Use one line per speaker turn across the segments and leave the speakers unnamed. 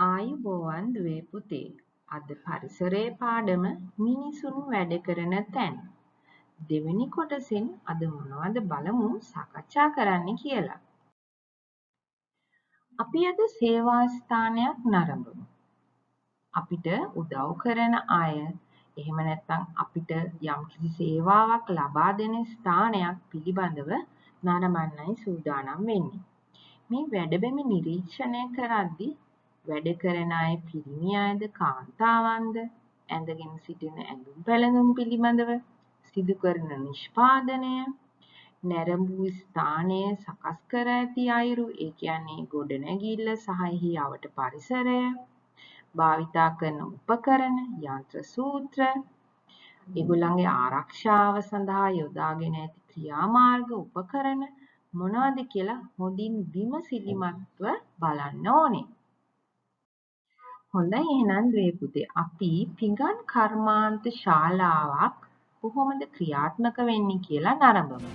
ආයුබෝවන් දුවේ පුතේ. අද පරිසරයේ පාඩම මිනිසුන් වැඩ කරන තැන්. දෙවෙනි කොටසෙන් අද මොනවද බලමු සාකච්ඡා කරන්න කියලා. අපි අද සේවා ස්ථානයක් නරඹමු. අපිට උදව් කරන අය එහෙම නැත්නම් අපිට යම්කිසි සේවාවක් ලබා දෙන ස්ථානයක් පිළිබඳව නරඹන්නයි සූදානම් වෙන්නේ. මේ වැඩබැම නිරීක්ෂණය කරද්දී වැඩ කරන අය පිරිමි අයද කාන්තාවන්ද ඇඳගෙන සිටින ඇඳුම් පැළඳුම් පිළිබඳව සිදු කරන නිෂ්පාදනය නැරඹූ ස්ථානය සකස් කර ඇති අයුරු ඒ කියන්නේ ගොඩනැගිල්ල සහ එහි අවට පරිසරය භාවිතා කරන උපකරණ යන්ත්‍ර සූත්‍ර ඒගොල්ලන්ගේ ආරක්ෂාව සඳහා යොදාගෙන ඇති ක්‍රියාමාර්ග උපකරණ මොනවද කියලා හොඳින් විමසිලිමත්ව බලන්න ඕනේ. හොඳයි එහෙනම් දුවේ පුතේ අපි පිඟන් කර්මාන්ත ශාලාවක් කොහොමද ක්‍රියාත්මක වෙන්නේ කියලා නරඹමු.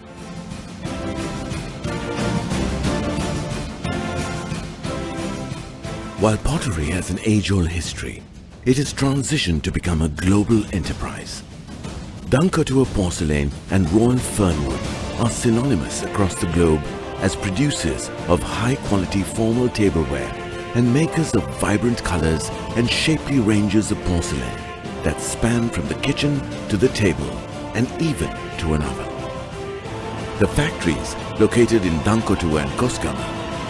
While pottery has an age-old history, it has transitioned to become a global enterprise. Dunkotua porcelain and Royal Fernwood are synonymous across the globe as producers of high-quality formal tableware and makers of vibrant colors and shapely ranges of porcelain that span from the kitchen to the table and even to an oven. The factories located in Dankotua and Koskama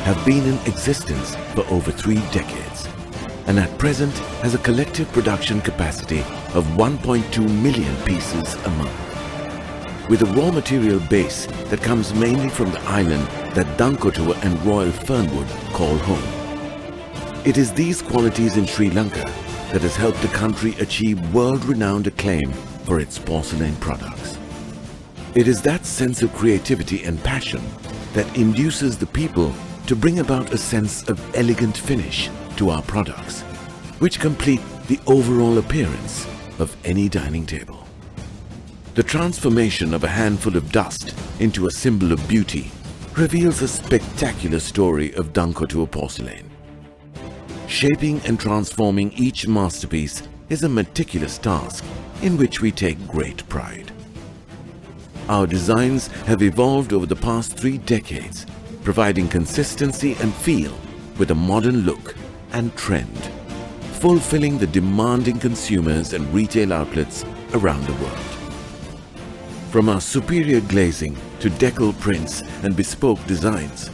have been in existence for over 3 decades and at present has a collective production capacity of 1.2 million pieces a month. With a raw material base that comes mainly from the island that Dankotua and Royal Fernwood call home. It is these qualities in Sri Lanka that has helped the country achieve world-renowned acclaim for its porcelain products. It is that sense of creativity and passion that induces the people to bring about a sense of elegant finish to our products, which complete the overall appearance of any dining table. The transformation of a handful of dust into a symbol of beauty reveals a spectacular story of Dankotua porcelain. Shaping and transforming each masterpiece is a meticulous task in which we take great pride. Our designs have evolved over the past 3 decades, providing consistency and feel with a modern look and trend, fulfilling the demanding consumers and retail outlets around the world. From our superior glazing to decal prints and bespoke designs,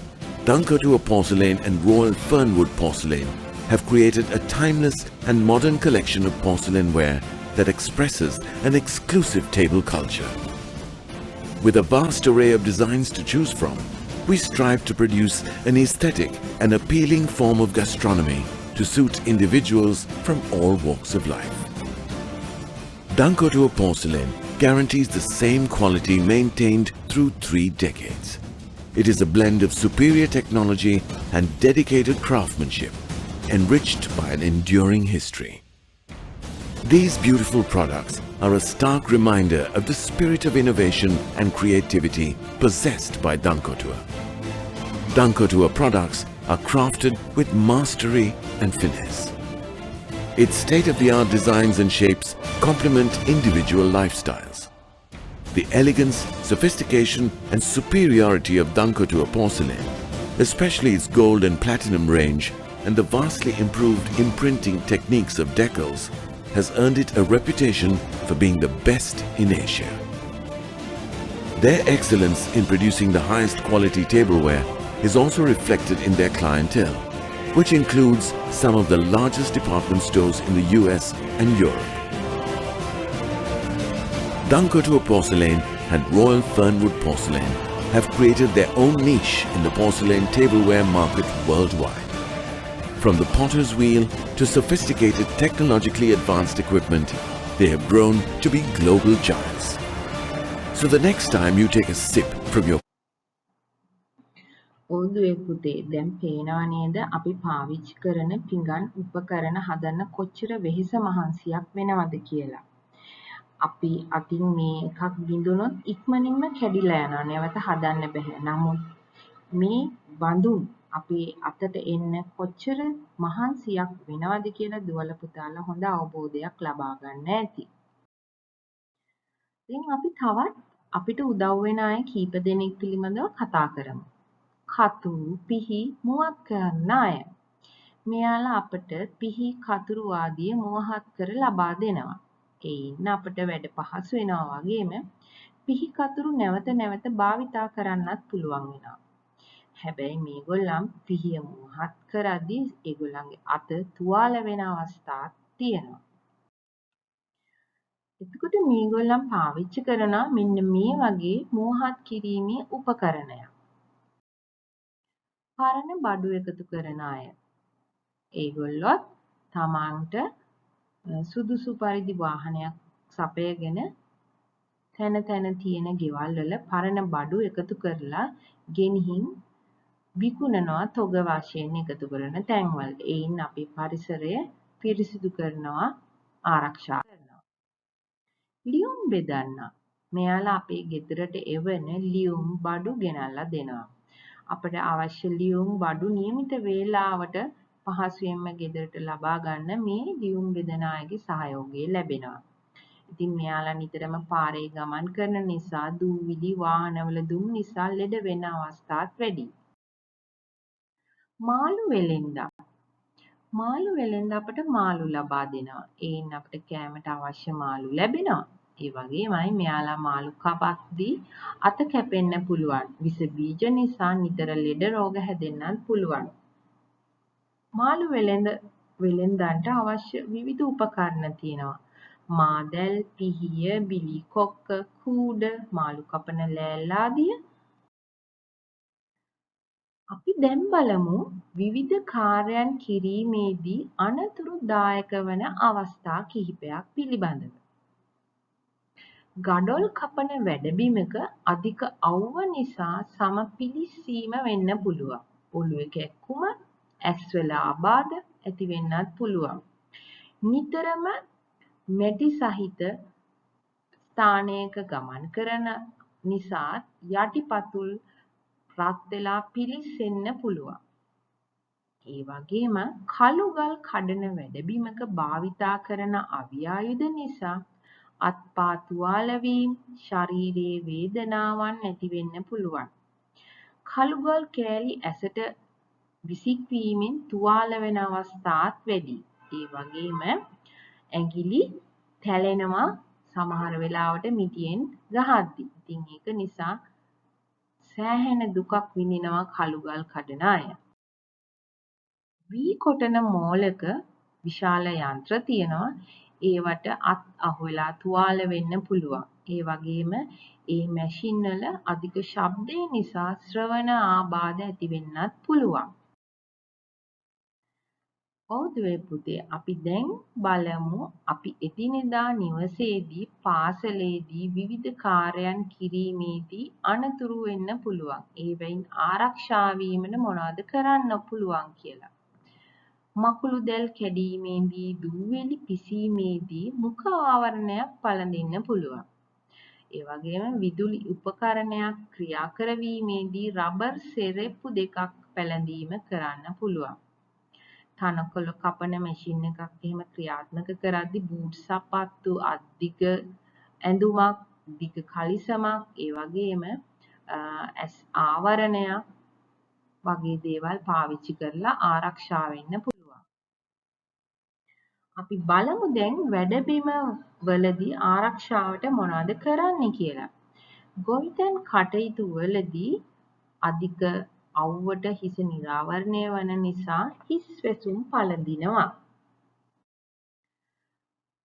Dankotua porcelain and Royal Fernwood porcelain have created a timeless and modern collection of porcelain ware that expresses an exclusive table culture. With a vast array of designs to choose from, we strive to produce an aesthetic and appealing form of gastronomy to suit individuals from all walks of life. Dankotua porcelain guarantees the same quality maintained through 3 decades. It is a blend of superior technology and dedicated craftsmanship, enriched by an enduring history. These beautiful products are a stark reminder of the spirit of innovation and creativity possessed by Dankotua. Dankotua products are crafted with mastery and finesse. Its state-of-the-art designs and shapes complement individual lifestyles. The elegance, sophistication and superiority of Dankotua porcelain, especially its gold and platinum range and the vastly improved imprinting techniques of decals, has earned it a reputation for being the best in Asia. Their excellence in producing the highest quality tableware is also reflected in their clientele, which includes some of the largest department stores in the US and Europe. Dankotua porcelain and Royal Fernwood porcelain have created their own niche in the porcelain tableware market worldwide. From the potter's wheel to sophisticated technologically advanced equipment, they have grown to be global giants. So the next time you take a sip from your
ඔළුවේ පුතේ දැන් පේනව නේද අපි පාවිච්චි කරන පිඟන් උපකරණ හදන්න කොච්චර වෙහෙස මහන්සියක් වෙනවද කියලා. අපි අතින් මේ එකක් බිඳුනොත් ඉක්මනින්ම කැඩිලා යනවා. නැවත හදන්න බෑ. නමුත් මේ බඳුන් අපි අතට එන්න කොච්චර මහන්සියක් වෙනවද කියලා දුවලා පුතාලා හොඳ අවබෝධයක් ලබා ගන්න ඇති. ඉතින් අපි තවත් අපිට උදව් වෙන අය කීප දෙනෙක් පිළිබඳව කතා කරමු. කතුරු, පිහි, මුවත් කරන අය. මෙයාලා අපට පිහි, කතුරු ආදී මුවහත් කර ලබා දෙනවා. ඒයින් අපට වැඩ පහසු වෙනවා වගේම පිහි කතුරු නැවත නැවත භාවිතා කරන්නත් පුළුවන් වෙනවා. හැබැයි මේගොල්ලන් පිහිය මුවහත් කරද්දී ඒගොල්ලන්ගේ අත තුවාල වෙන අවස්ථාත් තියෙනවා. එතකොට මේගොල්ලන් පාවිච්චි කරනවා මෙන්න මේ වගේ මුවහත් කිරීමේ උපකරණයක්. පරණ බඩු එකතු කරන අය. ඒගොල්ලොත් තමන්ට සුදුසු පරිදි වාහනයක් සපයගෙන තැන තැන තියෙන ගෙවල් වල පරණ බඩු එකතු කරලා ගෙනිහින් විකුණනවා තොග වශයෙන් එකතු කරන තැන්වලට. ඒයින් අපි පරිසරය පිරිසිදු කරනවා, ආරක්ෂා කරනවා. ලියුම් බෙදන්න. මෙයාලා අපේ ගෙදරට එවන ලියුම් බඩු ගෙනල්ලා දෙනවා. අපට අවශ්‍ය ලියුම් බඩු නියමිත වේලාවට පහසුවෙන්ම ගෙදරට ලබා ගන්න මේ ලියුම් බෙදන අයගේ සහයෝගය ලැබෙනවා. ඉතින් මෙයාලා නිතරම පාරේ ගමන් කරන නිසා දූවිලි වාහනවල දුම් නිසා ලෙඩ වෙන අවස්ථාත් වැඩි. මාළු වෙළෙන්දා. මාළු වෙළෙන්ද අපට මාළු ලබා දෙනවා. ඒයින් අපිට කෑමට අවශ්‍ය මාළු ලැබෙනවා. ඒ වගේමයි මෙයාලා මාළු කපද්දී අත කැපෙන්න පුළුවන්. විස බීජ නිසා නිතර ලෙඩ රෝග හැදෙන්නත් පුළුවන්. මාළු වෙළෙන්දන්ට අවශ්‍ය විවිධ උපකරණ තියෙනවා. මාදැල්, පිහිය, බිලි කොක්ක, කූඩ, මාළු කපන ලෑල්ල ආදිය. අපි දැන් බලමු විවිධ කාර්යයන් කිරීමේදී අනතුරුදායක වන අවස්ථා කිහිපයක් පිළිබඳව. ගඩොල් කපන වැඩබිමක අධික අවුව නිසා සම පිළිස්සීම වෙන්න පුළුවන්. ඔළුවේ කැක්කුම, ඇස්වල ආබාධ ඇති වෙන්නත් පුළුවන්. නිතරම මැටි සහිත ස්ථානයක ගමන් කරන නිසා යටිපතුල් රත් වෙලා පිළිස්සෙන්න පුළුවන්. ඒ වගේම කළුගල් කඩන වැඩබිමක භාවිතා කරන අවියායුධ නිසා අත්පා තුවාල වීම, ශරීරයේ වේදනාවන් ඇති වෙන්න පුළුවන්. කළුගල් කෑලි ඇසට විසික්වීමෙන් තුවාල වෙන අවස්ථාත් වැඩි. ඒ වගේම ඇඟිලි තැලෙනවා සමහර වෙලාවට මිටියෙන් ගහද්දි. ඉතින් ඒක නිසා සෑහෙන දුකක් විඳිනවා කළුගල් කඩන අය. වී කොටන මෝලක විශාල යන්ත්‍ර තියෙනවා. ඒවට අත් අහුවෙලා තුවාල වෙන්න පුළුවන්. ඒ වගේම ඒ මැෂින් වල අධික ශබ්දය නිසා ශ්‍රවණ ආබාධ ඇති වෙන්නත් පුළුවන්. ඔව්දුවේ පුතේ අපි දැන් බලමු අපි එදිනෙදා නිවසේදී පාසලේදී විවිධ කාර්යයන් කිරීමේදී අනතුරු වෙන්න පුළුවන්. ඒවයින් ආරක්ෂා වීමට මොනවද කරන්න පුළුවන් කියලා. මකුළු දැල් කැඩීමේදී, දූවිලි පිසීමේදී මුඛ ආවරණයක් පළඳින්න පුළුවන්. ඒ වගේම විදුලි උපකරණයක් ක්‍රියා කරවීමේදී රබර් සෙරෙප්පු දෙකක් පැළඳීම කරන්න පුළුවන්. තනකොළ කපන මැෂින් එකක් එහෙම ක්‍රියාත්මක කරද්දී බූට් සපත්තු, අධික ඇඳුමක්, දිග කලිසමක්, ඒ වගේම ඇස් ආවරණයක් වගේ දේවල් පාවිච්චි කරලා ආරක්ෂා වෙන්න පුළුවන්. අපි බලමු දැන් වැඩබිම වලදී ආරක්ෂාවට මොනවද කරන්න කියලා. ගොවිතැන් කටයුතු වලදී අධික අවුවට හිස නිරාවරණය වන නිසා හිස් වැසුම් පළඳිනවා.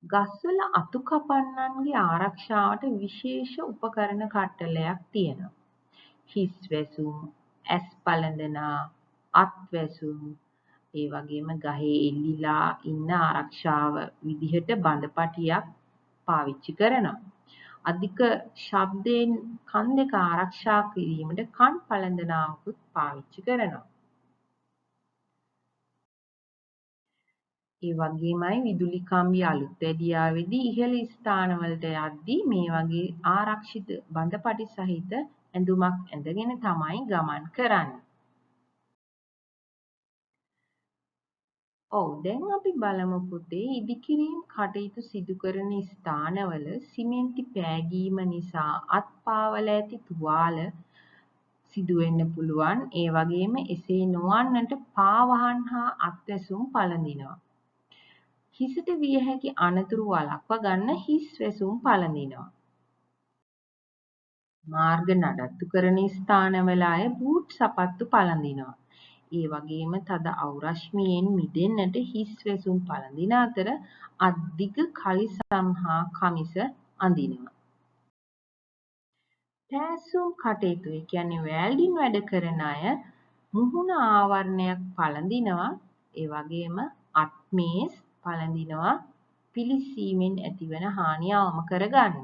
ගස්වල අතු කපන්නන්ගේ ආරක්ෂාවට විශේෂ උපකරණ කට්ටලයක් තියෙනවා. හිස් වැසුම්, ඇස් පළඳනා, අත් වැසුම්, ඒ වගේම ගහේ එල්ලිලා ඉන්න ආරක්ෂාව විදිහට බඳපටියක් පාවිච්චි කරනවා. අධික ශබ්දයෙන් කන් දෙක ආරක්ෂා කිරීමට කන් පළඳනාවකුත් පාවිච්චි කරනවා. ඒ වගේමයි විදුලි කම්බි අලුත් වැඩියාවේදී ඉහළ ස්ථානවලට යද්දී මේ වගේ ආරක්ෂිත බඳපටි සහිත ඇඳුමක් ඇඳගෙන තමයි ගමන් කරන්නේ. ඔව් දැන් අපි බලමු පුතේ ඉදිකිරීම් කටයුතු සිදු කරන ස්ථානවල සිමෙන්ති පෑගීම නිසා අත්පාවල ඇති තුවාල සිදු වෙන්න පුළුවන්. ඒ වගේම එසේ නොවන්නට පාවහන් හා අත්වැසුම් පළඳිනවා. හිසට විය හැකි අනතුරු වළක්වා ගන්න හිස් වැසුම් පළඳිනවා. මාර්ග නඩත්තු කරන ස්ථානවල අය බූට් සපත්තු පළඳිනවා. ඒ වගේම තද අවරශ්මියෙන් මිදෙන්නට හිස් වැසුම් පළඳින අතර අධික කලිසම් හා කමිස අඳිනවා. පෑසුම් කටයුතු ඒ කියන්නේ වැල්ඩින් වැඩ කරන අය මුහුණ ආවරණයක් පළඳිනවා. ඒ වගේම අත්මේස් පළඳිනවා පිලිස්සීමෙන් ඇතිවන හානිය අවම කරගන්න.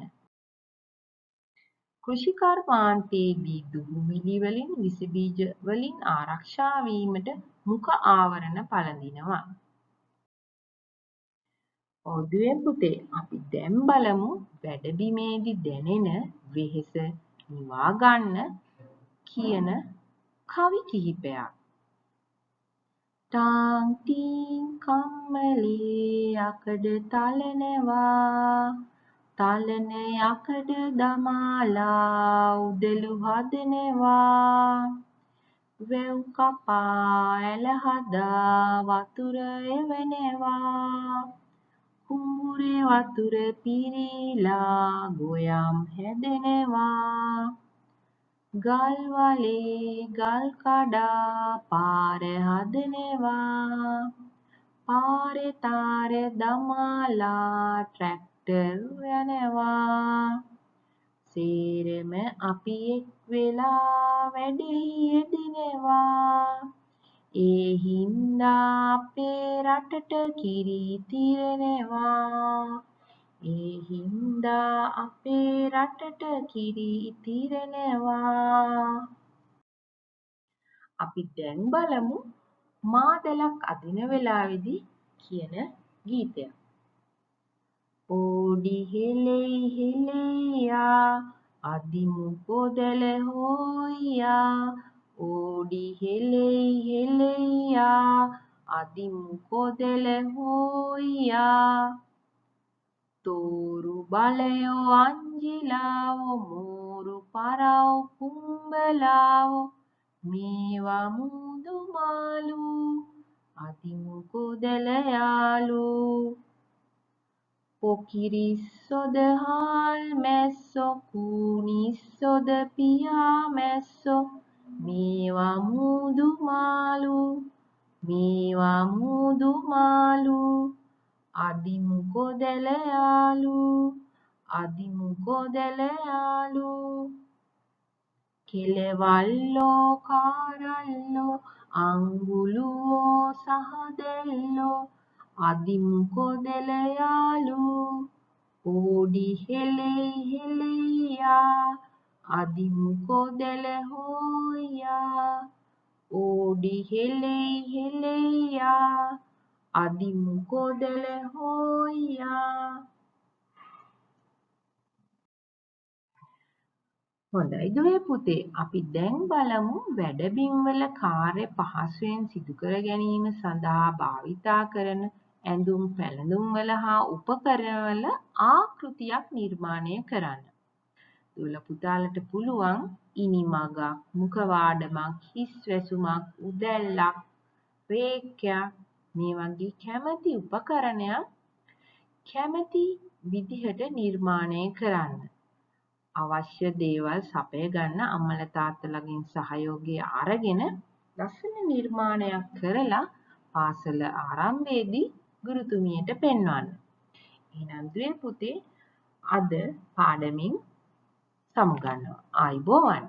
කෘෂිකර්මාන්තයේදී දුහුවිලි වලින් විස බීජ වලින් ආරක්ෂා වීමට මුඛ ආවරණ පළඳිනවා. ඔදුවේ පුතේ අපි දැන් බලමු වැඩබිමේදී දැනෙන වෙහෙස නිවා ගන්න කියන කවි කිහිපයක්. ටාං ටීං කම්මලේ යකඩ තලනවා තලන යකඩ දමාලා උදළු හදනවා වැව් කපා ඇල හදා වතුර එවනවා කුඹුරේ වතුර පිරීලා ගොයම් හැදෙනවා ගල් වලේ ගල් කඩා පාර හදනවා පාරේ තාර දමාලා ට්‍රැක්ටර් යනවා සේරම අපි එක් වෙලා වැඩෙහි යෙදෙනවා ඒ හින්දා අපේ රටට කිරි ඉතිරෙනවා ඒ හින්දා අපේ රටට කිරි ඉතිරෙනවා. අපි දැන් බලමු මාදලක් අදින වෙලාවේදී කියන ගීතය. ඕඩි හෙලෙයි හෙලෙයියා අදිමු පොදල හොයියා ඕඩි හෙලෙයි හෙලෙයියා අදිමු පොදල හොයියා තෝරු බලයෝ අංජිලාවෝ මෝරු පරව් කුඹලාවෝ මේවා මුදු මාළු අදිමු කොදල යාළු පොකිරිස්සොද හාල් මැස්සෝ කූනිස්සොද පියා මැස්සෝ මේවා මුදු මාළු මේවා මුදු මාළු අදිමු කොදල යාළු අදිමු කොදල යාළු කෙලවල්ලෝ කාරල්ලෝ අංගුලුවෝ සහදෙල්ලෝ අදිමු කොදල යාළු ඕඩි හෙලෙයි හෙලෙයියා අදිමු කොදල හොයියා ඕඩි හෙලෙයි හෙලෙයියා අදිමු කොදල හොයියා. හොඳයි දුවේ පුතේ අපි දැන් බලමු වැඩබිම්වල කාර්ය පහසුවෙන් සිදු කර ගැනීම සඳහා භාවිතා කරන ඇඳුම් පැළඳුම් වල හා උපකරණවල ආකෘතියක් නිර්මාණය කරන්න. දුවල පුතාලට පුළුවන් ඉනිමගක්, මුඛවාඩමක්, හිස් වැසුමක්, උදැල්ලක්, රේඛයක් මේ වගේ කැමැති උපකරණයක් කැමැති විදිහට නිර්මාණය කරන්න. අවශ්‍ය දේවල් සපය ගන්න අම්මලා තාත්තලාගෙන් සහයෝගය අරගෙන ලස්සන නිර්මාණයක් කරලා පාසල ආරම්භයේදී ගුරුතුමියට පෙන්වන්න. එහෙනම් දුවේ පුතේ අද පාඩමින් සමුගන්නවා. ආයුබෝවන්.